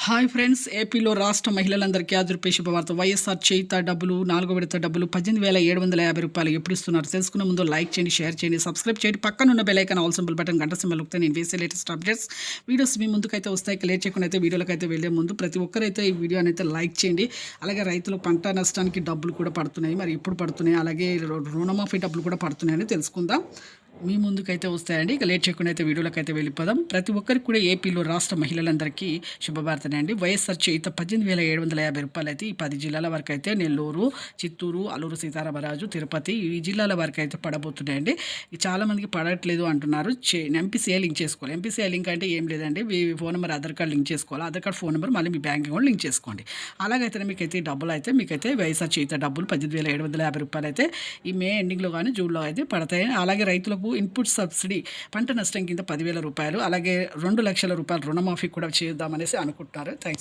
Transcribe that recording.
Hi friends, ఏపీలో రాష్ట్ర మహిళలందరికీ ఆదుర్పే శుభవార్త. వైఎస్ఆర్ చేయుత డబ్బులు 4వ విడత డబ్బులు 18,750 రూపాయలు ఎప్పుడు ఇస్తున్నారు తెలుసుకునే ముందు లైక్ చేయండి, షేర్ చేయండి, సబ్స్క్రైబ్ చేయండి. పక్కనున్న bell icon all symbol button గంట సింబల్ నొక్కితే నేను వేసే లేటెస్ట్ అప్డేట్స్ వీడియోస్ మీ ముందుకైతే వస్తాయి. లేట్ చేయకుండా అయితే వీడియోలకు అయితే వెళ్ళే ముందు ప్రతి ఒక్కరైతే ఈ వీడియోని అయితే లైక్ చేయండి. అలాగే రైతులు పంట నష్టానికి డబ్బులు కూడా పడుతున్నాయి, మరి ఎప్పుడు పడుతున్నాయి, అలాగే రుణమాఫీ డబ్బులు కూడా పడుతున్నాయని తెలుసుకుందాం. మీ ముందుకైతే వస్తాయండి. ఇక లేట్ చేయకుండా అయితే వీడియోలోకి అయితే వెళ్ళిపోదాం. ప్రతి ఒక్కరికి కూడా ఏపీలో రాష్ట్ర మహిళలందరికీ శుభవార్తనే అండి. వైఎస్ఆర్ చేయుత 18,750 రూపాయలు అయితే ఈ 10 జిల్లాల వరకు అయితే నెల్లూరు, చిత్తూరు, అల్లూరు సీతారామరాజు, తిరుపతి ఈ జిల్లాల వరకు అయితే పడబోతున్నాయండి. చాలామందికి పడట్లేదు అంటున్నారు. ఎంపీసీఐ లింక్ చేసుకోవాలి. ఎంపీసీఐ లింక్ అంటే ఏం లేదండి, మీ phone number Aadhaar card link చేసుకోవాలి. ఆధార్ కార్డు ఫోన్ నెంబర్ మళ్ళీ మీ బ్యాంక్ అకౌంట్ లింక్ చేసుకోండి. అలాగైతే మీకైతే డబ్బులు అయితే మీకైతే వైఎస్ఆర్ చేయుత డబ్బులు 18,750 రూపాయలు అయితే ఈ మే ఎండింగ్లో కానీ జూన్లో అయితే పడతాయి. అలాగే రైతులకు ఇన్పుట్ సబ్సిడీ పంట నష్టం కింద 10,000 రూపాయలు, అలాగే 2 లక్షల రూపాయలు రుణమాఫీ కూడా చేద్దామనేసి అనుకుంటున్నారు. థ్యాంక్స్.